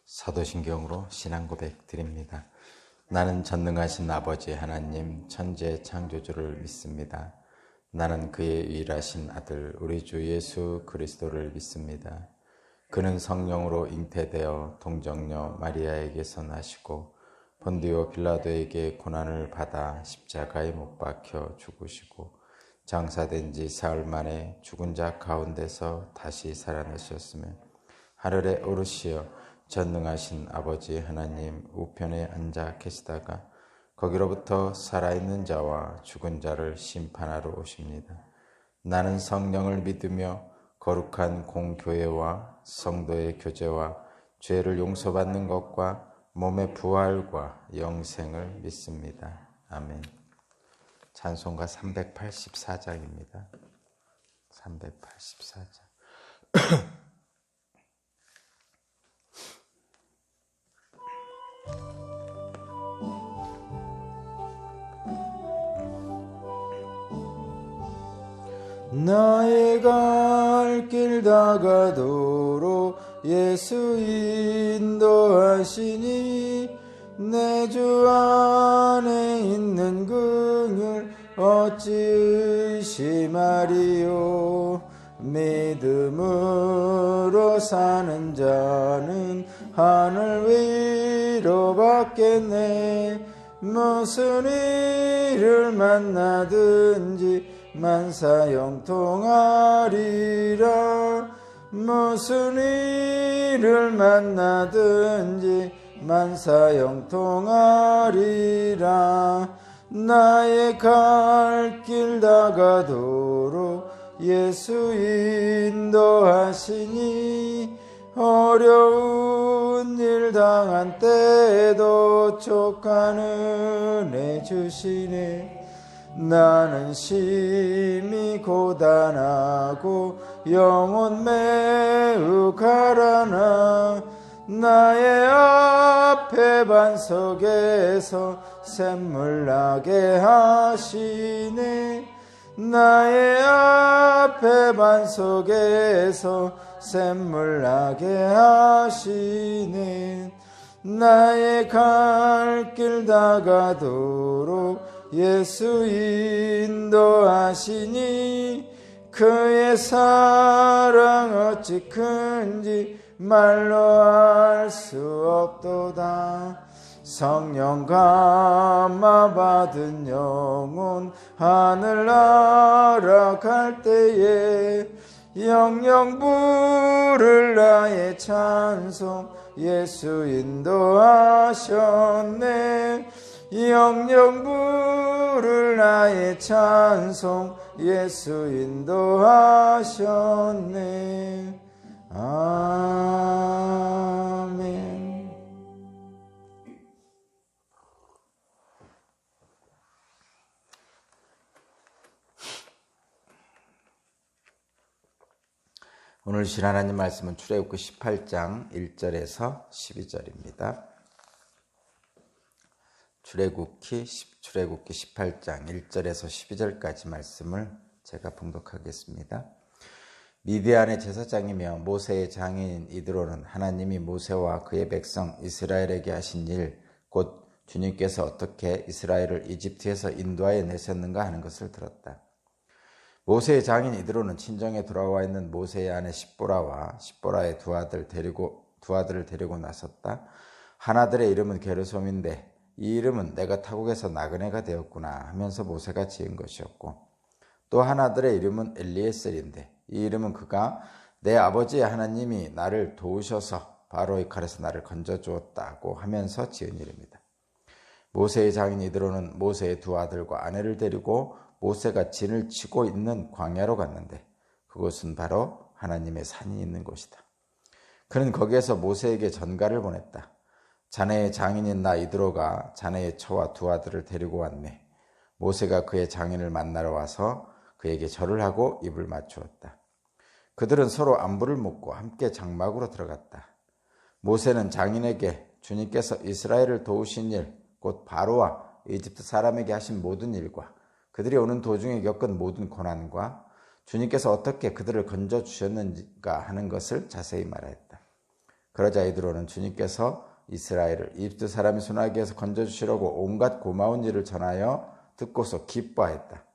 사도신경으로 신앙 고백 드립니다. 나는 전능하신 아버지 하나님 천재 창조주를 믿습니다. 나는 그의 유일하신 아들 우리 주 예수 그리스도를 믿습니다. 그는 성령으로 잉태되어 동정녀 마리아에게서 나시고 본디오 빌라도에게 고난을 받아 십자가에 못 박혀 죽으시고 장사된 지 사흘 만에 죽은 자 가운데서 다시 살아나셨으며 하늘에 오르시어 전능하신 아버지 하나님 우편에 앉아 계시다가 거기로부터 살아있는 자와 죽은 자를 심판하러 오십니다. 나는 성령을 믿으며 거룩한 공교회와 성도의 교제와 죄를 용서받는 것과 몸의 부활과 영생을 믿습니다. 아멘. 찬송가 384장입니다. 384장. 나의 갈 길 다가도록 예수 인도하시니 내 주 안에 있는 긍휼 어찌 의심하리요. 믿음으로 사는 자는 하늘 위로 받겠네. 무슨 일을 만나든지 만사형통하리라. 무슨 일을 만나든지 만사형통하리라. 나의 갈 길 다가도록 예수 인도하시니 어려운 일 당한 때에도 족한 은혜 주시네. 나는 심히 고단하고 영혼 매우 가라나. 나의 앞에 반석에서 샘물 나게 하시네. 나의 앞에 반석에서 샘물 나게 하시네. 나의 갈 길 다가도록 예수 인도하시니 그의 사랑 어찌 큰지 말로 알 수 없도다. 성령 감화 받은 영혼 하늘 날아갈 때에 영영 부를 나의 찬송 예수 인도하셨네. 영영 부를 나의 찬송 예수 인도하셨네. 아멘. 오늘 주신 하나님 말씀은 출애굽기 18장 1절에서 12절입니다. 출애굽기 18장 1절에서 12절까지 말씀을 제가 봉독하겠습니다. 미디안의 제사장이며 모세의 장인인 이드로는 하나님이 모세와 그의 백성 이스라엘에게 하신 일, 곧 주님께서 어떻게 이스라엘을 이집트에서 인도하여 내셨는가 하는 것을 들었다. 모세의 장인 이드로는 친정에 돌아와 있는 모세의 아내 십보라와 십보라의 두 아들을 데리고 나섰다. 하나들의 이름은 게르솜인데 이 이름은 내가 타국에서 나그네가 되었구나 하면서 모세가 지은 것이었고, 또 하나들의 이름은 엘리에셀인데 이 이름은 그가 내 아버지의 하나님이 나를 도우셔서 바로의 칼에서 나를 건져주었다고 하면서 지은 이름이다. 모세의 장인 이드로는 모세의 두 아들과 아내를 데리고 모세가 진을 치고 있는 광야로 갔는데 그곳은 바로 하나님의 산이 있는 곳이다. 그는 거기에서 모세에게 전가를 보냈다. 자네의 장인인 나 이드로가 자네의 처와 두 아들을 데리고 왔네. 모세가 그의 장인을 만나러 와서 그에게 절을 하고 입을 맞추었다. 그들은 서로 안부를 묻고 함께 장막으로 들어갔다. 모세는 장인에게 주님께서 이스라엘을 도우신 일, 곧 바로와 이집트 사람에게 하신 모든 일과 그들이 오는 도중에 겪은 모든 고난과 주님께서 어떻게 그들을 건져주셨는가 하는 것을 자세히 말하였다. 그러자 이드로는 주님께서 이스라엘을 이집트 사람의 손아귀에서 건져주시려고 온갖 고마운 일을 전하여 듣고서 기뻐하였다.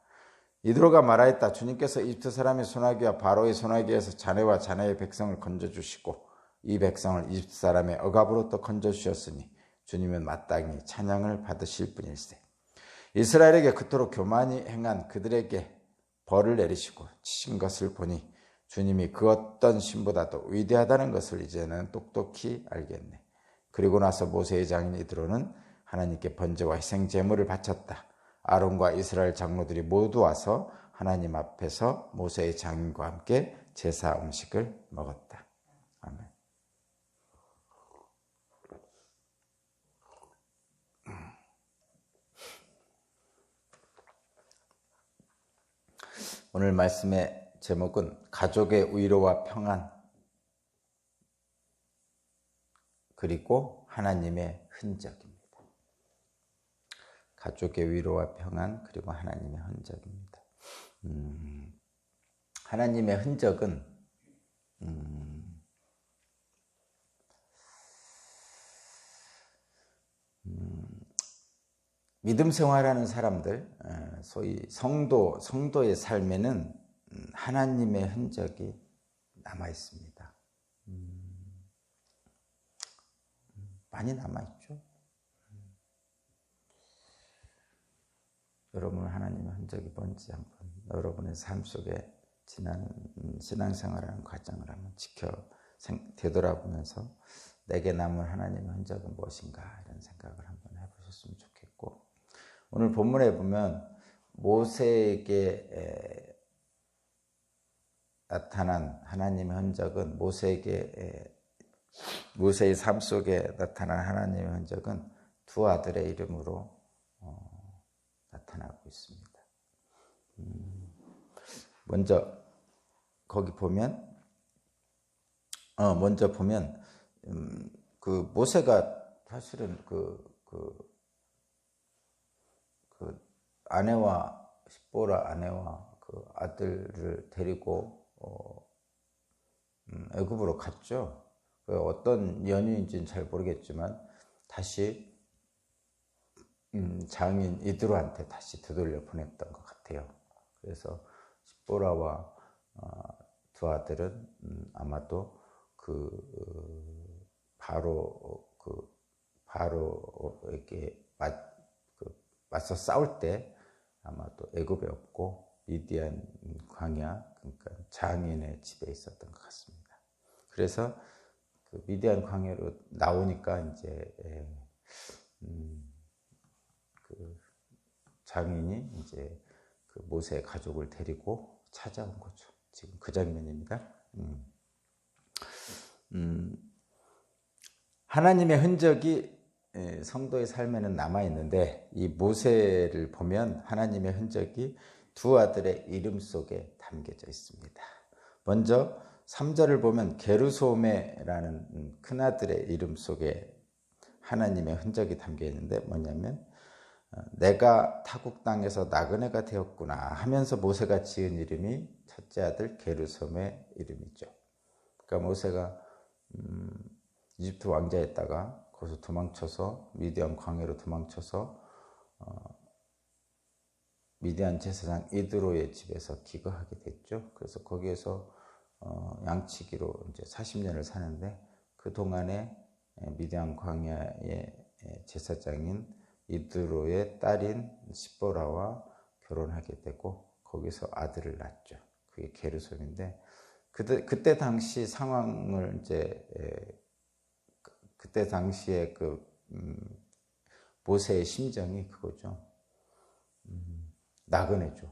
이드로가 말하였다. 주님께서 이집트 사람의 손아귀와 바로의 손아귀에서 자네와 자네의 백성을 건져주시고 이 백성을 이집트 사람의 억압으로부터 건져주셨으니 주님은 마땅히 찬양을 받으실 분일세. 이스라엘에게 그토록 교만히 행한 그들에게 벌을 내리시고 치신 것을 보니 주님이 그 어떤 신보다도 위대하다는 것을 이제는 똑똑히 알겠네. 그리고 나서 모세의 장인 이드로는 하나님께 번제와 희생 제물을 바쳤다. 아론과 이스라엘 장로들이 모두 와서 하나님 앞에서 모세의 장인과 함께 제사 음식을 먹었다. 아멘. 오늘 말씀의 제목은 가족의 위로와 평안 그리고 하나님의 흔적입니다. 가족의 위로와 평안 그리고 하나님의 흔적입니다. 하나님의 흔적은 믿음 생활하는 사람들, 소위 성도의 삶에는 하나님의 흔적이 남아 있습니다. 많이 남아 있죠. 여러분은 하나님의 흔적이 뭔지 한번 여러분의 삶 속에 지난 신앙생활하는 과정을 한번 되돌아보면서 내게 남은 하나님의 흔적은 무엇인가 이런 생각을 한번 해보셨으면 좋겠고, 오늘 본문에 보면 모세에게 나타난 하나님의 흔적은 모세의 삶 속에 나타난 하나님의 흔적은 두 아들의 이름으로 나타나고 있습니다. 먼저 거기 보면 그 모세가 사실은 그 아내와 십보라 아내와 그 아들을 데리고 애굽으로 갔죠. 어떤 연유인지는 잘 모르겠지만 다시 장인 이드로한테 다시 되돌려 보냈던 것 같아요. 그래서 십보라와 두 아들은 아마도 바로에게 맞서 싸울 때 아마도 애굽에 없고 미디안 광야, 그러니까 장인의 집에 있었던 것 같습니다. 그래서 그 미디안 광야로 나오니까 이제 그 장인이 이제 그 모세의 가족을 데리고 찾아온 거죠. 지금 그 장면입니다. 하나님의 흔적이 성도의 삶에는 남아있는데 이 모세를 보면 하나님의 흔적이 두 아들의 이름 속에 담겨져 있습니다. 먼저 3절을 보면 게르소메라는 큰아들의 이름 속에 하나님의 흔적이 담겨 있는데 뭐냐면 내가 타국 땅에서 나그네가 되었구나 하면서 모세가 지은 이름이 첫째 아들 게르솜의 이름이죠. 그러니까 모세가 이집트 왕자였다가 거기서 도망쳐서 미디안 광야로 도망쳐서 미디안 제사장 이드로의 집에서 기거하게 됐죠. 그래서 거기에서 양치기로 이제 40년을 사는데 그 동안에 미디안 광야의 제사장인 이드로의 딸인 십보라와 결혼하게 되고 거기서 아들을 낳죠. 그게 게르솜인데 그때 당시 상황을 이제 그때 당시에 모세의 심정이 그거죠. 나그네죠.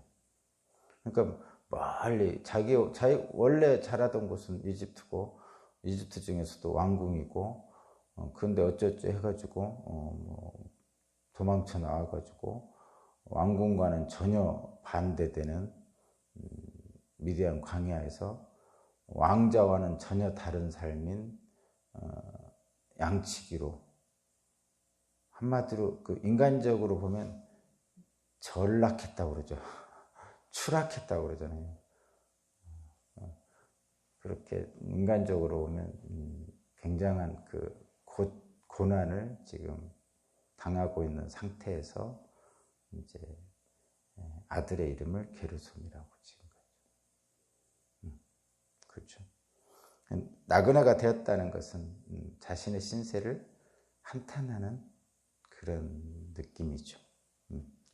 그러니까 멀리 자기 원래 자라던 곳은 이집트고 이집트 중에서도 왕궁이고 그런데 어쩌죠 해가지고 도망쳐 나와가지고 왕궁과는 전혀 반대되는 미디안 광야에서 왕자와는 전혀 다른 삶인 양치기로, 한마디로 그 인간적으로 보면 전락했다고 그러죠. 추락했다고 그러잖아요. 그렇게 인간적으로 보면 굉장한 고난을 지금 당하고 있는 상태에서 이제 아들의 이름을 게르솜이라고 지은 거죠. 그렇죠. 나그네가 되었다는 것은 자신의 신세를 한탄하는 그런 느낌이죠.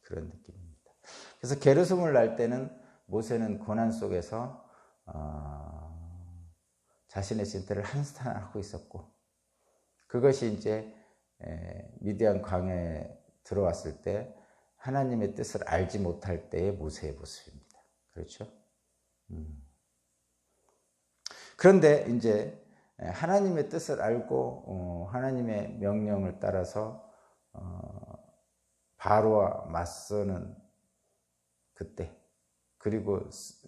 그런 느낌입니다. 그래서 게르솜을 날 때는 모세는 고난 속에서 자신의 신세를 한탄하고 있었고, 그것이 이제 미디안 광야에 들어왔을 때 하나님의 뜻을 알지 못할 때의 모세의 모습입니다. 그렇죠? 그런데 이제 하나님의 뜻을 알고 하나님의 명령을 따라서 바로와 맞서는 그때, 그리고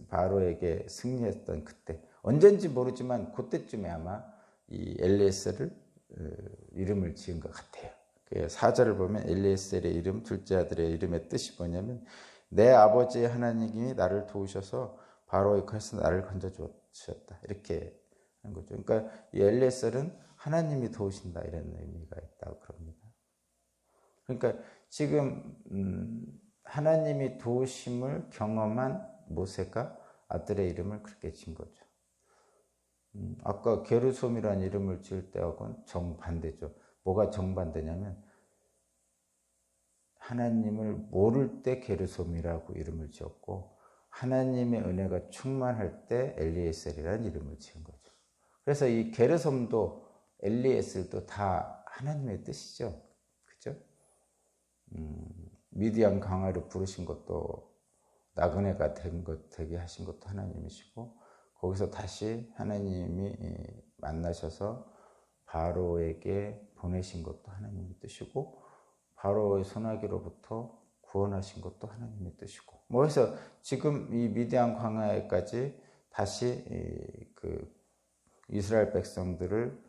바로에게 승리했던 그때, 언젠지 모르지만 그때쯤에 아마 이 엘리에셀을 이름을 지은 것 같아요. 4절을 보면 엘리에셀의 이름, 둘째 아들의 이름의 뜻이 뭐냐면 내 아버지의 하나님이 나를 도우셔서 바로의 칼에서 나를 건져주셨다, 이렇게 하는 거죠. 그러니까 이 엘리에셀은 하나님이 도우신다, 이런 의미가 있다고 그럽니다. 그러니까 지금 하나님이 도우심을 경험한 모세가 아들의 이름을 그렇게 지은 거죠. 아까 게르솜이라는 이름을 지을 때하고는 정반대죠. 뭐가 정반대냐면 하나님을 모를 때 게르솜이라고 이름을 지었고, 하나님의 은혜가 충만할 때 엘리에셀이라는 이름을 지은 거죠. 그래서 이 게르솜도 엘리에셀도 다 하나님의 뜻이죠. 그죠? 미디안 강화를 부르신 것도, 나그네가 되게 하신 것도 하나님이시고, 거기서 다시 하나님이 만나셔서 바로에게 보내신 것도 하나님의 뜻이고, 바로의 손아귀로부터 구원하신 것도 하나님의 뜻이고, 뭐 해서 지금 이 미디안 광야에까지 다시 그 이스라엘 백성들을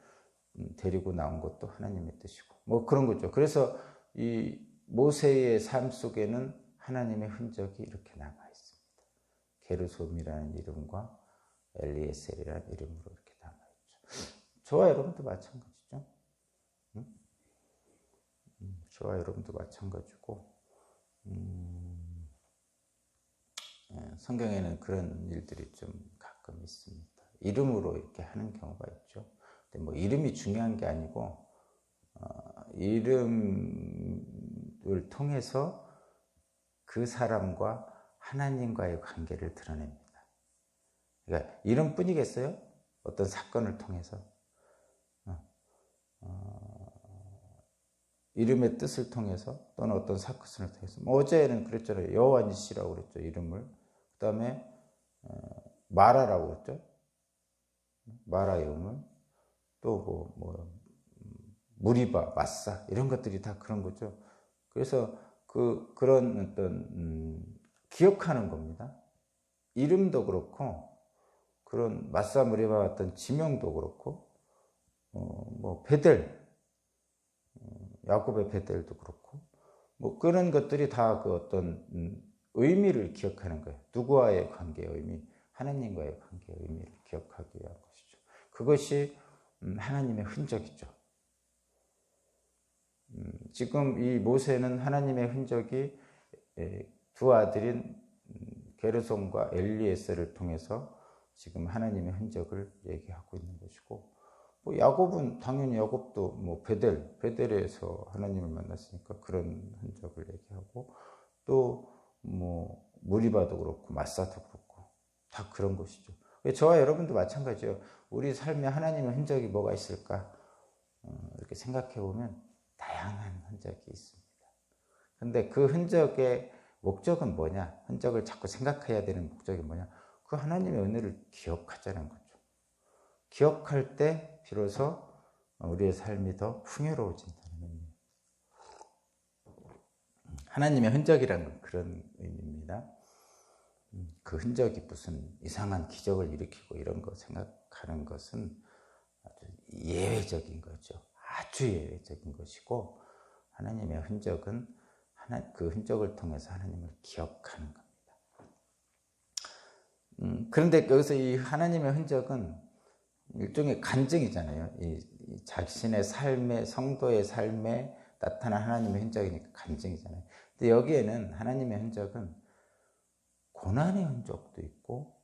데리고 나온 것도 하나님의 뜻이고, 뭐 그런 거죠. 그래서 이 모세의 삶 속에는 하나님의 흔적이 이렇게 남아 있습니다. 게르솜이라는 이름과 엘리에셀이라는 이름으로 이렇게 남아 있죠. 저와 여러분도 마찬가지죠. 저와 여러분도 마찬가지고, 성경에는 그런 일들이 좀 가끔 있습니다. 이름으로 이렇게 하는 경우가 있죠. 근데 뭐 이름이 중요한 게 아니고, 이름을 통해서 그 사람과 하나님과의 관계를 드러냅니다. 그러니까 이름뿐이겠어요? 어떤 사건을 통해서 이름의 뜻을 통해서, 또는 어떤 사건을 통해서, 뭐 어제는 그랬잖아요. 여호와 니시라고 그랬죠, 이름을. 그 다음에 마라라고 그랬죠, 마라의 음을. 또 무리바, 마사, 이런 것들이 다 그런 거죠. 그래서 그런 어떤 기억하는 겁니다. 이름도 그렇고, 그런 마사, 무리바 같은 지명도 그렇고, 뭐 베델, 야곱의 베델도 그렇고, 뭐 그런 것들이 다 그 어떤 의미를 기억하는 거예요. 누구와의 관계의 의미, 하나님과의 관계의 의미를 기억하기 위한 것이죠. 그것이 하나님의 흔적이죠. 지금 이 모세는 하나님의 흔적이 두 아들인 게르솜과 엘리에셀을 통해서 지금 하나님의 흔적을 얘기하고 있는 것이고, 뭐 야곱은 당연히 야곱도 뭐 베델에서 하나님을 만났으니까 그런 흔적을 얘기하고, 또 뭐 무리바도 그렇고 마사도 그렇고 다 그런 것이죠. 저와 여러분도 마찬가지예요. 우리 삶에 하나님의 흔적이 뭐가 있을까? 이렇게 생각해 보면 다양한 흔적이 있습니다. 근데 그 흔적의 목적은 뭐냐? 흔적을 자꾸 생각해야 되는 목적이 뭐냐? 그 하나님의 은혜를 기억하자는 거죠. 기억할 때 비로소 우리의 삶이 더 풍요로워진다는 의미입니다. 하나님의 흔적이라는 건 그런 의미입니다. 그 흔적이 무슨 이상한 기적을 일으키고 이런 거 생각하는 것은 아주 예외적인 거죠. 아주 예외적인 것이고, 하나님의 흔적은 그 흔적을 통해서 하나님을 기억하는 겁니다. 그런데 여기서 이 하나님의 흔적은 일종의 간증이잖아요. 이 자신의 삶의, 성도의 삶에 나타난 하나님의 흔적이니까 간증이잖아요. 근데 여기에는 하나님의 흔적은 고난의 흔적도 있고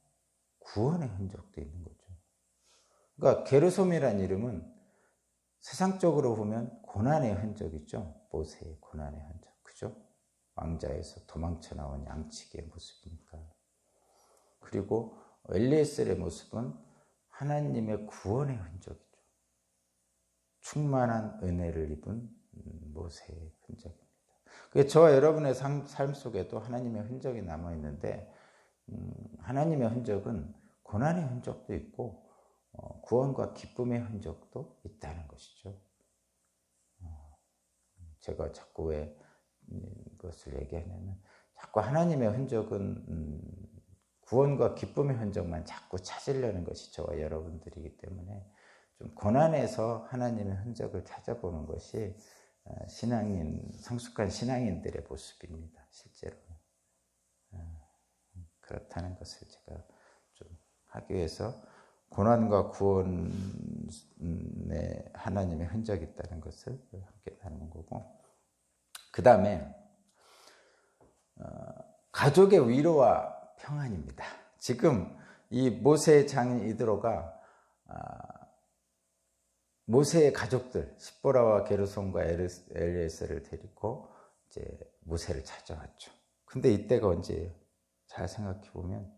구원의 흔적도 있는 거죠. 그러니까 게르솜이라는 이름은 세상적으로 보면 고난의 흔적이죠. 모세의 고난의 흔적, 그죠? 왕자에서 도망쳐 나온 양치기의 모습이니까. 그리고 엘리에셀의 모습은 하나님의 구원의 흔적이죠. 충만한 은혜를 입은 모세의 흔적입니다. 그래서 저와 여러분의 삶 속에도 하나님의 흔적이 남아있는데, 하나님의 흔적은 고난의 흔적도 있고 구원과 기쁨의 흔적도 있다는 것이죠. 제가 자꾸 왜 이것을 얘기하냐면, 자꾸 하나님의 흔적은 구원과 기쁨의 흔적만 자꾸 찾으려는 것이 저와 여러분들이기 때문에 좀 고난에서 하나님의 흔적을 찾아보는 것이 성숙한 신앙인들의 모습입니다. 실제로. 그렇다는 것을 제가 좀 하기 위해서 고난과 구원에 하나님의 흔적이 있다는 것을 함께 나누는 거고, 그 다음에 가족의 위로와 평안입니다. 지금 이 모세의 장인 이드로가 모세의 가족들 십보라와 게르솜과 엘리에셀을 데리고 이제 모세를 찾아왔죠. 근데 이때가 언제예요? 잘 생각해 보면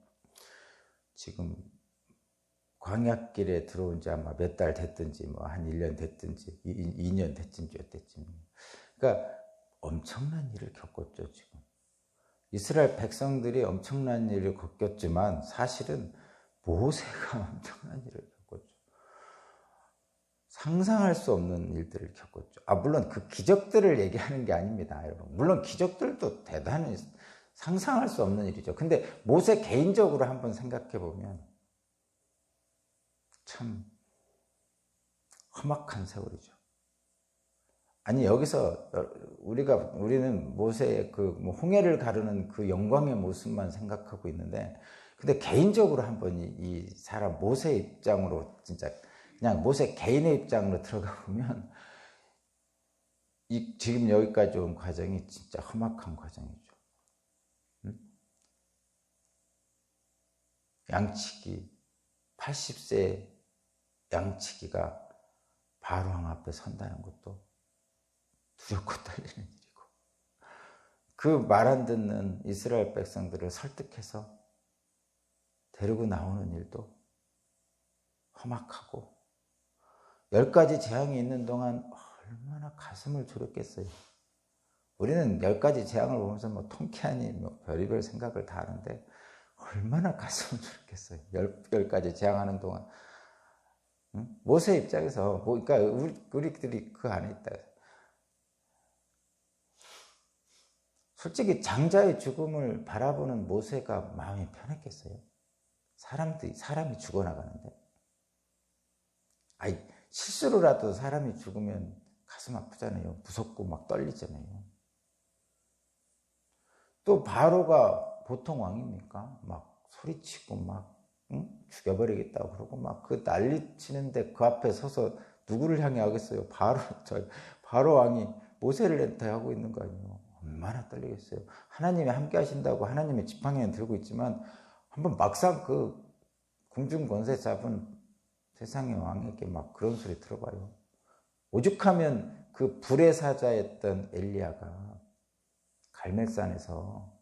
지금 광야길에 들어온 지 아마 몇 달 됐든지 뭐 한 1년 됐든지 2년 됐든지 어땠지. 그러니까 엄청난 일을 겪었죠. 지금 이스라엘 백성들이 엄청난 일을 겪었지만 사실은 모세가 엄청난 일을 겪었죠. 상상할 수 없는 일들을 겪었죠. 물론 그 기적들을 얘기하는 게 아닙니다, 여러분. 물론 기적들도 대단히 상상할 수 없는 일이죠. 근데 모세 개인적으로 한번 생각해 보면 참 험악한 세월이죠. 아니, 여기서 우리는 모세의 그 홍해를 가르는 그 영광의 모습만 생각하고 있는데, 근데 개인적으로 한번 이 사람 모세 입장으로 진짜 그냥 모세 개인의 입장으로 들어가 보면 지금 여기까지 온 과정이 진짜 험악한 과정이죠. 양치기 80세 양치기가 바로 왕 앞에 선다는 것도 두렵고 떨리는 일이고, 그 말 안 듣는 이스라엘 백성들을 설득해서 데리고 나오는 일도 험악하고, 10가지 재앙이 있는 동안 얼마나 가슴을 졸였겠어요. 우리는 10가지 재앙을 보면서 뭐 통쾌하니 뭐 별의별 생각을 다 하는데 얼마나 가슴을 졸였겠어요. 10가지 재앙하는 동안. 모세 입장에서 그러니까 우리들이 그 안에 있다. 솔직히 장자의 죽음을 바라보는 모세가 마음이 편했겠어요? 사람이 죽어나가는데. 실수로라도 사람이 죽으면 가슴 아프잖아요. 무섭고 막 떨리잖아요. 또 바로가 보통 왕입니까? 막 소리치고 막 죽여버리겠다고 그러고 막 그 난리 치는데 그 앞에 서서 누구를 향해 하겠어요? 바로 왕이 모세를 엔터하고 있는 거 아니에요? 얼마나 떨리겠어요? 하나님이 함께 하신다고 하나님의 지팡이는 들고 있지만 한번 막상 그 궁중 권세 잡은 세상의 왕에게 막 그런 소리 들어봐요. 오죽하면 그 불의 사자였던 엘리야가 갈멜산에서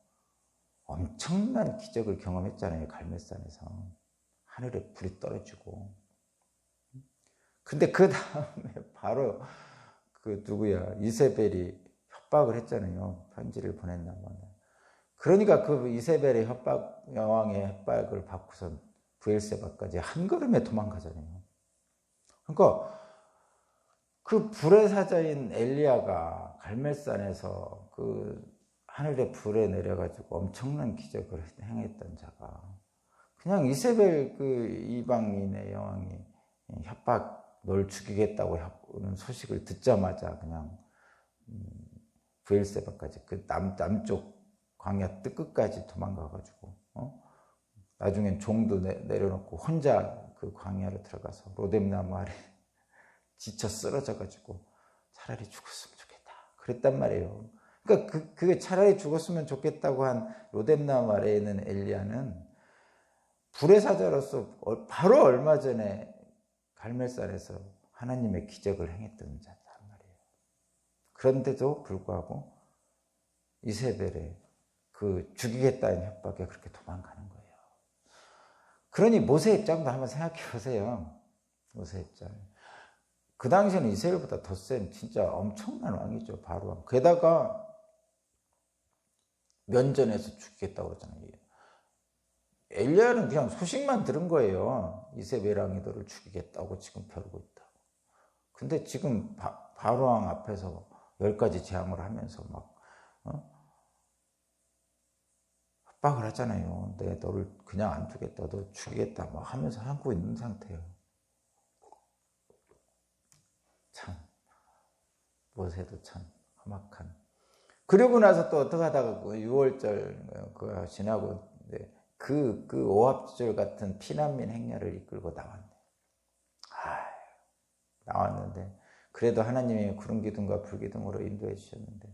엄청난 기적을 경험했잖아요. 갈멜산에서 하늘에 불이 떨어지고. 근데 그 다음에 바로 이세벨이 협박을 했잖아요. 편지를 보냈나봐. 그러니까 그 이세벨의 여왕의 협박을 받고선 브엘세바까지 한 걸음에 도망가잖아요. 그러니까 그 불의 사자인 엘리야가 갈멜산에서 그 하늘에 불에 내려가지고 엄청난 기적을 행했던 자가 그냥 이세벨 그 이방인의 여왕이 널 죽이겠다고 하는 소식을 듣자마자 그냥 브엘세바까지 그 남쪽 광야 끝까지 도망가가지고 나중엔 종도 내려놓고 혼자 그 광야로 들어가서 로뎀나무 아래 지쳐 쓰러져가지고 차라리 죽었으면 좋겠다 그랬단 말이에요. 그러니까 그게 차라리 죽었으면 좋겠다고 한 로뎀나무 아래에 있는 엘리야는 불의 사자로서 바로 얼마 전에 갈멜산에서 하나님의 기적을 행했던 자단 말이에요. 그런데도 불구하고 이세벨의 그 죽이겠다는 협박에 그렇게 도망가는 거예요. 그러니 모세 입장도 한번 생각해 보세요. 모세 입장. 그 당시에는 이스라엘보다 더 센 진짜 엄청난 왕이죠. 바로 왕. 게다가 면전에서 죽겠다고 그러잖아요. 엘리야는 그냥 소식만 들은 거예요. 이세벨 왕이 너를 죽이겠다고 지금 벼르고 있다고. 근데 지금 바로 왕 앞에서 10가지 재앙을 하면서 막 협박을 하잖아요. 내 너를 그냥 안 두겠다, 너 죽이겠다 막 하면서 하고 있는 상태예요. 참 모세도 참 험악한. 그리고 나서 또 어떻게 하다가 6월절 그 지나고 그 오합지졸 같은 피난민 행렬을 이끌고 나왔네. 나왔는데 그래도 하나님이 구름 기둥과 불 기둥으로 인도해 주셨는데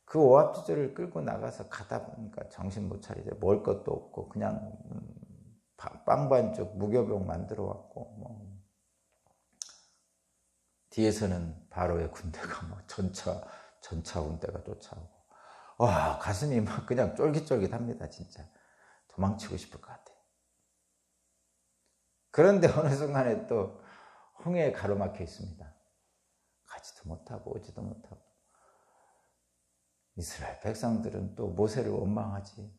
그 오합지졸을 끌고 나가서 가다 보니까 정신 못 차리죠. 먹을 것도 없고 그냥 빵 반죽 무교병 만들어 왔고 뭐 뒤에서는 바로의 군대가 뭐 전차 군대가 쫓아오고 와 가슴이 막 그냥 쫄깃쫄깃합니다. 진짜 도망치고 싶을 것 같아요. 그런데 어느 순간에 또 홍해에 가로막혀 있습니다. 가지도 못하고 오지도 못하고 이스라엘 백성들은 또 모세를 원망하지.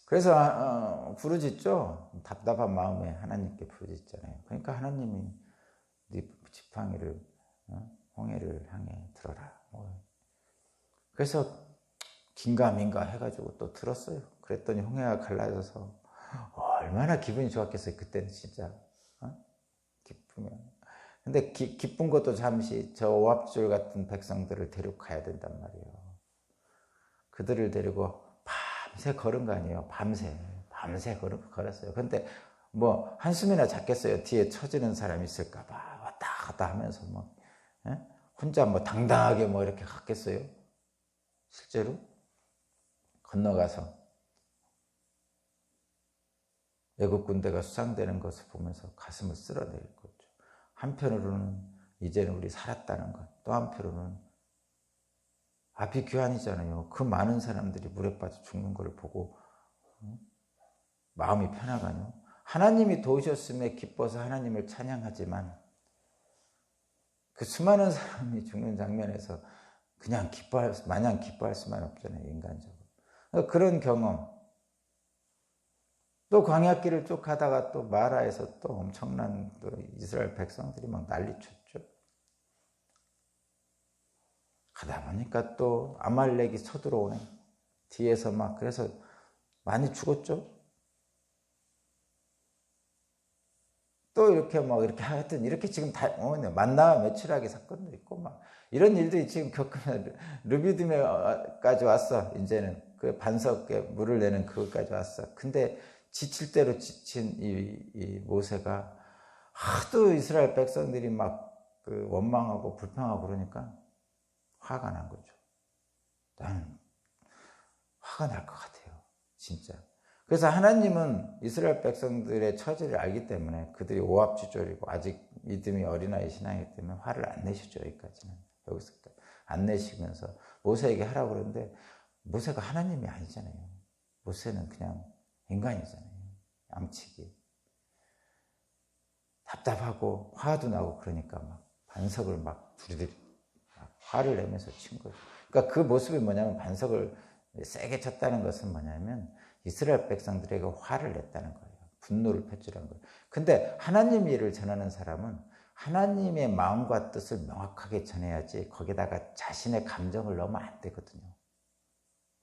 그래서 부르짖죠. 답답한 마음에 하나님께 부르짖잖아요. 그러니까 하나님이 네 지팡이를 홍해를 향해 들어라. 그래서 긴가민가 해가지고 또 들었어요. 그랬더니 홍해가 갈라져서 얼마나 기분이 좋았겠어요. 그때는 진짜 기쁘면. 근데 기쁜 것도 잠시 저 오합지졸 같은 백성들을 데리고 가야 된단 말이에요. 그들을 데리고 밤새 걸은 거 아니에요. 밤새 걸었어요. 근데 뭐 한숨이나 잤겠어요. 뒤에 처지는 사람이 있을까 봐 왔다 갔다 하면서 뭐 혼자 뭐 당당하게 뭐 이렇게 갔겠어요. 실제로 건너가서 애국 군대가 수상되는 것을 보면서 가슴을 쓸어내릴 거죠. 한편으로는 이제는 우리 살았다는 것, 또 한편으로는 앞이 귀환이잖아요. 그 많은 사람들이 물에 빠져 죽는 걸 보고 마음이 편하가요. 하나님이 도우셨음에 기뻐서 하나님을 찬양하지만 그 수많은 사람이 죽는 장면에서 그냥 마냥 기뻐할 수만 없잖아요. 인간적으로. 그런 경험. 또 광야길을 쭉 가다가 또 마라에서 또 엄청난 또 이스라엘 백성들이 막 난리쳤죠. 가다 보니까 또 아말렉이 쳐들어오네. 뒤에서 막 그래서 많이 죽었죠. 또 이렇게 막 이렇게 하여튼 이렇게 지금 다 만나와 매출하게 사건도 있고 막 이런 일들이 지금 겪으면 르비딤에까지 왔어. 이제는 그 반석에 물을 내는 그것까지 왔어. 근데 지칠 대로 지친 이 모세가 하도 이스라엘 백성들이 막 그 원망하고 불평하고 그러니까 화가 난 거죠. 나는 화가 날 것 같아요. 진짜. 그래서 하나님은 이스라엘 백성들의 처지를 알기 때문에 그들이 오합지졸이고 아직 믿음이 어린아이 신앙이기 때문에 화를 안 내시죠. 여기까지는. 여기서 안 내시면서 모세에게 하라고 그러는데 모세가 하나님이 아니잖아요. 모세는 그냥 인간이잖아요. 양치기. 답답하고 화도 나고 그러니까 막 반석을 막 두리두리 화를 내면서 친 거죠. 그러니까 그 모습이 뭐냐면 반석을 세게 쳤다는 것은 뭐냐면 이스라엘 백성들에게 화를 냈다는 거예요. 분노를 표출한 거예요. 근데 하나님 일을 전하는 사람은 하나님의 마음과 뜻을 명확하게 전해야지 거기다가 자신의 감정을 넣으면 안 되거든요.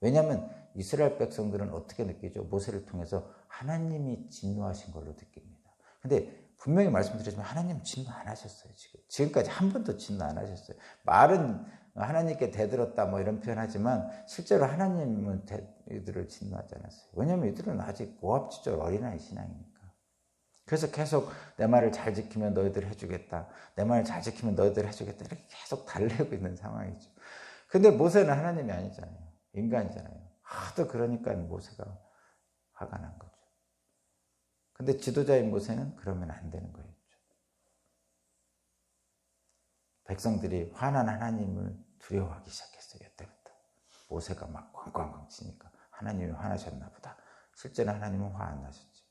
왜냐하면 이스라엘 백성들은 어떻게 느끼죠? 모세를 통해서 하나님이 진노하신 걸로 느낍니다. 근데 분명히 말씀드리지만 하나님 진노 안 하셨어요. 지금까지 한 번도 진노 안 하셨어요. 말은 하나님께 대들었다 뭐 이런 표현하지만 실제로 하나님은 이들을 진노하지 않았어요. 왜냐하면 이들은 아직 오합지졸 어린아이 신앙이니까. 그래서 계속 내 말을 잘 지키면 너희들 해주겠다. 내 말을 잘 지키면 너희들 해주겠다. 이렇게 계속 달래고 있는 상황이죠. 근데 모세는 하나님이 아니잖아요. 인간이잖아요. 하도 그러니까 모세가 화가 난 거죠. 근데 지도자인 모세는 그러면 안 되는 거였죠. 백성들이 화난 하나님을 두려워하기 시작했어요. 이때부터. 모세가 막 꽝꽝꽝 치니까 하나님이 화나셨나 보다. 실제는 하나님은 화 안 나셨죠.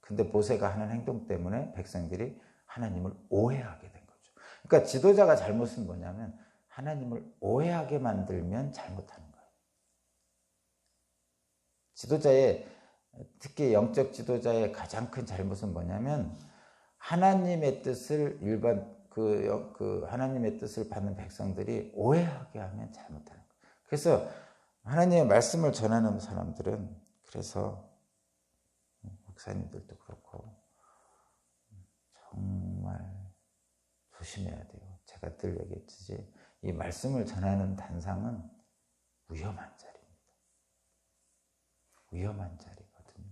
근데 모세가 하는 행동 때문에 백성들이 하나님을 오해하게 된 거죠. 그러니까 지도자가 잘못은 뭐냐면 하나님을 오해하게 만들면 잘못하는 거예요. 지도자의, 특히 영적 지도자의 가장 큰 잘못은 뭐냐면 하나님의 뜻을 하나님의 뜻을 받는 백성들이 오해하게 하면 잘못하는 거예요. 그래서 하나님의 말씀을 전하는 사람들은, 그래서 목사님들도 그렇고 정말 조심해야 돼요. 제가 늘 얘기했듯이 이 말씀을 전하는 단상은 위험한 자리입니다. 위험한 자리거든요.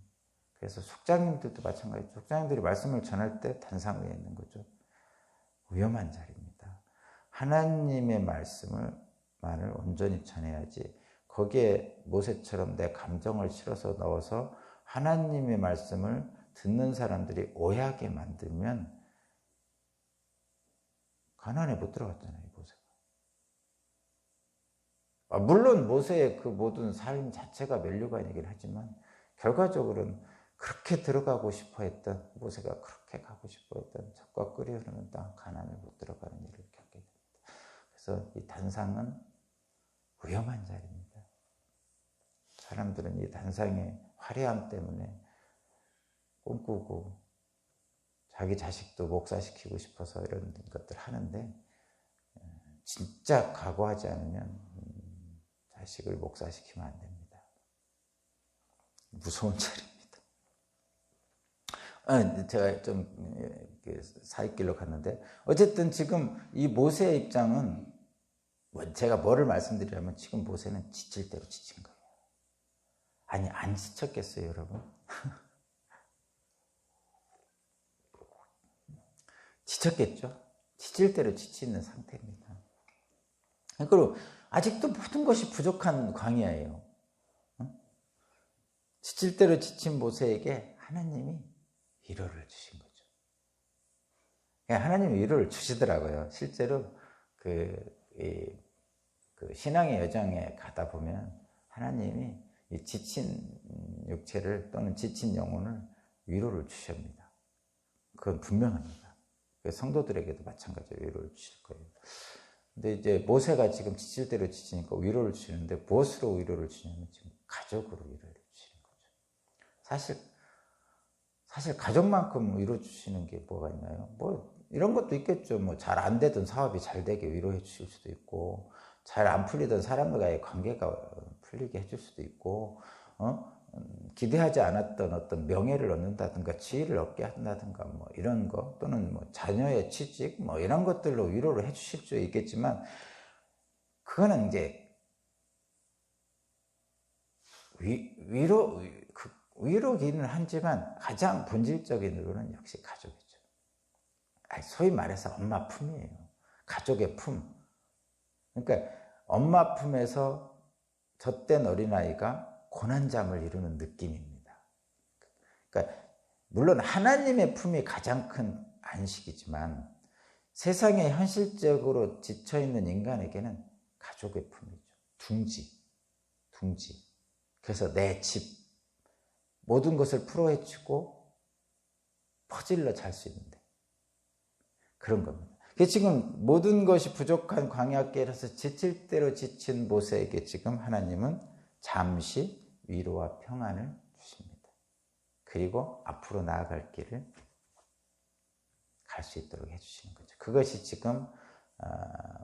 그래서 숙장님들도 마찬가지죠. 숙장님들이 말씀을 전할 때 단상 위에 있는 거죠. 위험한 자리입니다. 하나님의 말씀을 온전히 전해야지 거기에 모세처럼 내 감정을 실어서 넣어서 하나님의 말씀을 듣는 사람들이 오해하게 만들면 가나안에 못 들어갔잖아요, 모세가. 물론 모세의 그 모든 삶 자체가 면류관이긴 하지만 결과적으로는 그렇게 들어가고 싶어 했던, 모세가 그렇게 가고 싶어 했던 젖과 꿀이 흐르는 땅 가나안에 못 들어가는 일을 겪게 됩니다. 그래서 이 단상은 위험한 자리입니다. 사람들은 이 단상의 화려함 때문에 꿈꾸고 자기 자식도 목사시키고 싶어서 이런 것들 하는데 진짜 각오하지 않으면 자식을 목사시키면 안 됩니다. 무서운 자리입니다. 제가 좀 사익길로 갔는데 어쨌든 지금 이 모세의 입장은 제가 뭐를 말씀드리려면 지금 모세는 지칠 대로 지친 거예요. 아니 안 지쳤겠어요 여러분? 지쳤겠죠? 지칠 대로 지치는 상태입니다. 그리고 아직도 모든 것이 부족한 광야예요. 지칠 대로 지친 모세에게 하나님이 위로를 주신 거죠. 하나님이 위로를 주시더라고요. 실제로 그 신앙의 여정에 가다 보면 하나님이 이 지친 육체를 또는 지친 영혼을 위로를 주십니다. 그건 분명합니다. 성도들에게도 마찬가지로 위로를 주실 거예요. 근데 이제 모세가 지금 지칠 대로 지치니까 위로를 주시는데 무엇으로 위로를 주냐면 지금 가족으로 위로를 주시는 거죠. 사실 가족만큼 위로 주시는 게 뭐가 있나요? 뭐 이런 것도 있겠죠. 뭐 잘 안 되던 사업이 잘 되게 위로해 주실 수도 있고, 잘 안 풀리던 사람과의 관계가 풀리게 해줄 수도 있고, 기대하지 않았던 어떤 명예를 얻는다든가 지위를 얻게 한다든가 뭐 이런 거, 또는 뭐 자녀의 취직 뭐 이런 것들로 위로를 해주실 수 있겠지만, 그거는 이제 위로기는 하지만 가장 본질적인 위로는 역시 가족이죠. 소위 말해서 엄마 품이에요. 가족의 품. 그러니까 엄마 품에서 젖된 어린아이가 고난잠을 이루는 느낌입니다. 그러니까 물론 하나님의 품이 가장 큰 안식이지만 세상에 현실적으로 지쳐있는 인간에게는 가족의 품이죠. 둥지. 그래서 내 집, 모든 것을 풀어헤치고 퍼질러 잘 수 있는데 그런 겁니다. 지금 모든 것이 부족한 광야길에서 지칠 대로 지친 모세에게 지금 하나님은 잠시 위로와 평안을 주십니다. 그리고 앞으로 나아갈 길을 갈 수 있도록 해주시는 거죠. 그것이 지금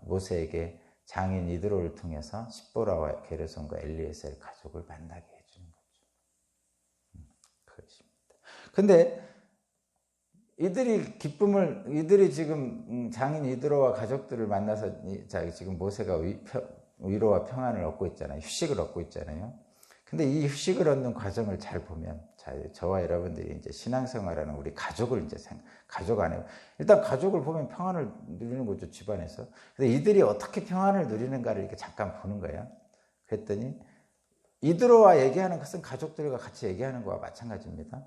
모세에게 장인 이드로를 통해서 십보라와 게르손과 엘리에셀 가족을 만나게 해주는 거죠. 그것입니다. 근데 이들이 지금 장인 이드로와 가족들을 만나서 지금 모세가 위로와 평안을 얻고 있잖아요. 휴식을 얻고 있잖아요. 근데 이 휴식을 얻는 과정을 잘 보면 자, 저와 여러분들이 이제 신앙생활하는 우리 가족을 이제 가족 안에 일단 가족을 보면 평안을 누리는 거죠, 집안에서. 근데 이들이 어떻게 평안을 누리는가를 이렇게 잠깐 보는 거예요. 그랬더니 이드로와 얘기하는 것은 가족들과 같이 얘기하는 거와 마찬가지입니다.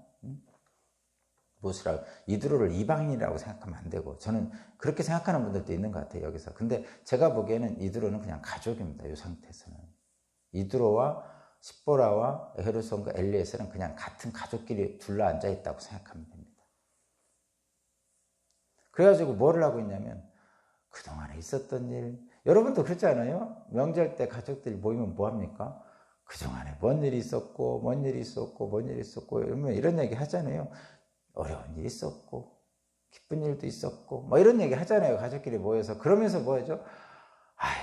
무엇이라 이드로를 이방인이라고 생각하면 안 되고, 저는 그렇게 생각하는 분들도 있는 것 같아요, 여기서. 근데 제가 보기에는 이드로는 그냥 가족입니다, 이 상태에서는. 이드로와 십보라와 헤르손과 엘리에셀은 그냥 같은 가족끼리 둘러앉아 있다고 생각하면 됩니다. 그래가지고 뭐를 하고 있냐면 그동안에 있었던 일, 여러분도 그렇지 않아요? 명절 때 가족들이 모이면 뭐합니까? 그동안에 뭔 일이 있었고 뭔 일이 있었고 뭔 일이 있었고 이러면 이런 얘기 하잖아요. 어려운 일이 있었고 기쁜 일도 있었고 뭐 이런 얘기 하잖아요, 가족끼리 모여서. 그러면서 뭐죠? 아유,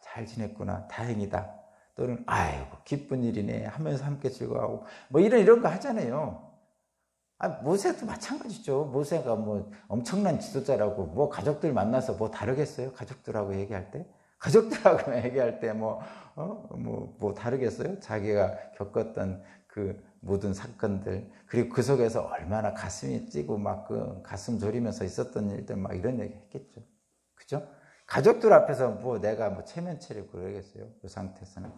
잘 지냈구나, 다행이다, 또는 아이고 기쁜 일이네 하면서 함께 즐거워하고 뭐 이런 거 하잖아요. 모세도 마찬가지죠. 모세가 뭐 엄청난 지도자라고 뭐 가족들 만나서 뭐 다르겠어요? 가족들하고 얘기할 때? 가족들하고 얘기할 때 뭐 다르겠어요? 자기가 겪었던 그 모든 사건들, 그리고 그 속에서 얼마나 가슴이 찌고 막 그 가슴 졸이면서 있었던 일들 막 이런 얘기 했겠죠. 그죠? 가족들 앞에서 뭐 내가 뭐 체면체를 그러겠어요? 그 상태에서는.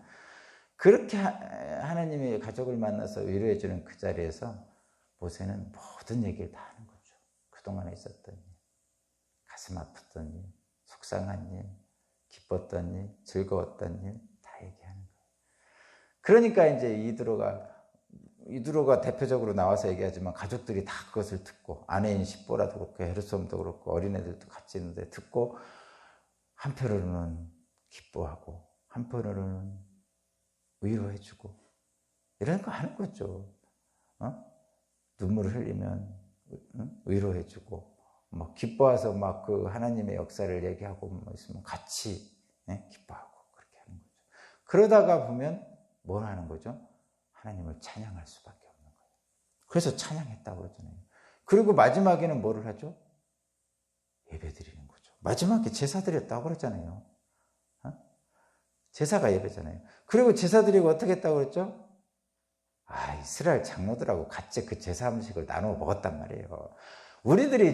그렇게 하나님이 가족을 만나서 위로해주는 그 자리에서 모세는 모든 얘기를 다 하는 거죠. 그동안에 있었던 일, 가슴 아팠던 일, 속상한 일, 기뻤던 일, 즐거웠던 일 다 얘기하는 거예요. 그러니까 이제 이드로가 대표적으로 나와서 얘기하지만 가족들이 다 그것을 듣고, 아내인 십보라도 그렇고 헤르솜도 그렇고 어린애들도 같이 있는데 듣고 한편으로는 기뻐하고 한편으로는 위로해주고 이런 거 하는 거죠. 눈물을 흘리면 위로해주고, 막 기뻐해서 막 그 하나님의 역사를 얘기하고 뭐 있으면 같이 기뻐하고 그렇게 하는 거죠. 그러다가 보면 뭘 하는 거죠? 하나님을 찬양할 수밖에 없는 거예요. 그래서 찬양했다고 그러잖아요. 그리고 마지막에는 뭐를 하죠? 예배드리는 거죠. 마지막에 제사 드렸다고 그러잖아요. 제사가 예배잖아요. 그리고 제사 드리고 어떻게 했다고 그랬죠? 이스라엘 장로들하고 같이 그 제사 음식을 나누어 먹었단 말이에요. 우리들이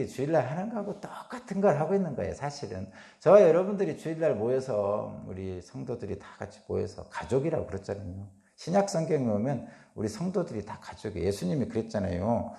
주일날 하는 거하고 똑같은 걸 하고 있는 거예요, 사실은. 저와 여러분들이 주일날 모여서, 우리 성도들이 다 같이 모여서 가족이라고 그랬잖아요. 신약 성경에 보면 우리 성도들이 다 가족이에요. 예수님이 그랬잖아요.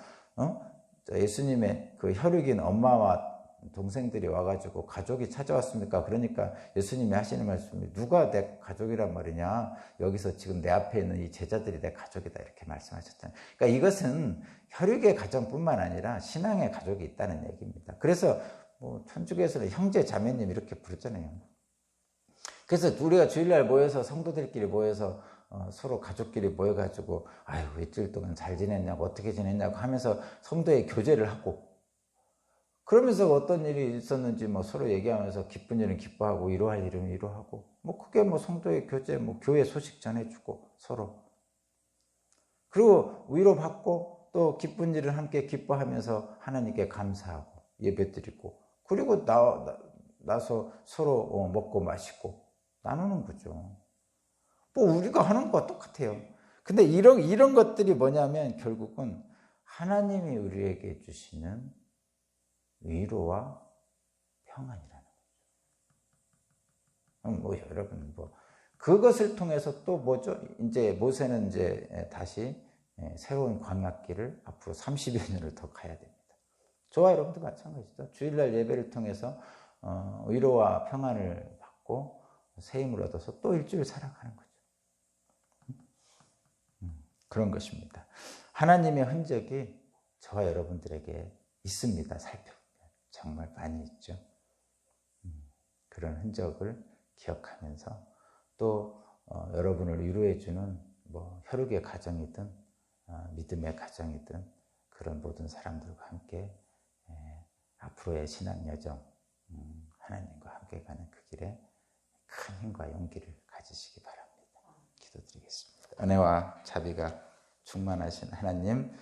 예수님의 그 혈육인 엄마와 동생들이 와가지고 가족이 찾아왔습니까? 그러니까 예수님이 하시는 말씀이, 누가 내 가족이란 말이냐? 여기서 지금 내 앞에 있는 이 제자들이 내 가족이다, 이렇게 말씀하셨잖아요. 그러니까 이것은 혈육의 가정뿐만 아니라 신앙의 가족이 있다는 얘기입니다. 그래서 뭐 천주교에서는 형제 자매님 이렇게 부르잖아요. 그래서 우리가 주일날 모여서, 성도들끼리 모여서 서로 가족끼리 모여가지고 일주일 동안 잘 지냈냐고, 어떻게 지냈냐고 하면서 성도의 교제를 하고, 그러면서 어떤 일이 있었는지 뭐 서로 얘기하면서 기쁜 일은 기뻐하고 위로할 일은 위로하고, 뭐 그게 뭐 성도의 교제, 뭐 교회 소식 전해주고 서로. 그리고 위로받고 또 기쁜 일을 함께 기뻐하면서 하나님께 감사하고 예배드리고, 그리고 나서 서로 먹고 마시고 나누는 거죠. 뭐 우리가 하는 것과 똑같아요. 근데 이런 것들이 뭐냐면 결국은 하나님이 우리에게 주시는 위로와 평안이라는 거죠. 뭐 여러분 그것을 통해서 또 뭐죠? 이제 모세는 이제 다시 새로운 광야길을 앞으로 30여 년을 더 가야 됩니다. 저와 여러분도 마찬가지죠. 주일날 예배를 통해서 위로와 평안을 받고 새 힘을 얻어서 또 일주일 살아가는 거죠. 그런 것입니다. 하나님의 흔적이 저와 여러분들에게 있습니다. 살펴보면 정말 많이 있죠. 그런 흔적을 기억하면서 또 여러분을 위로해주는 뭐 혈육의 가정이든 믿음의 가정이든 그런 모든 사람들과 함께 앞으로의 신앙 여정, 하나님과 함께 가는 그 길에 큰 힘과 용기를 가지시기 바랍니다. 기도드리겠습니다. 은혜와 자비가 충만하신 하나님,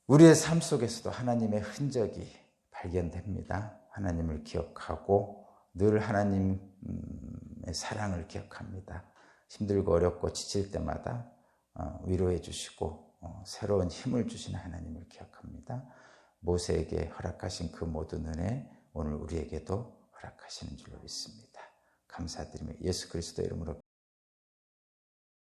우리의 삶 속에서도 하나님의 흔적이 발견됩니다. 하나님을 기억하고 늘 하나님의 사랑을 기억합니다. 힘들고 어렵고 지칠 때마다 위로해 주시고 새로운 힘을 주시는 하나님을 기억합니다. 모세에게 허락하신 그 모든 은혜 오늘 우리에게도 허락하시는 줄로 믿습니다. 감사드리며 예수 그리스도 이름으로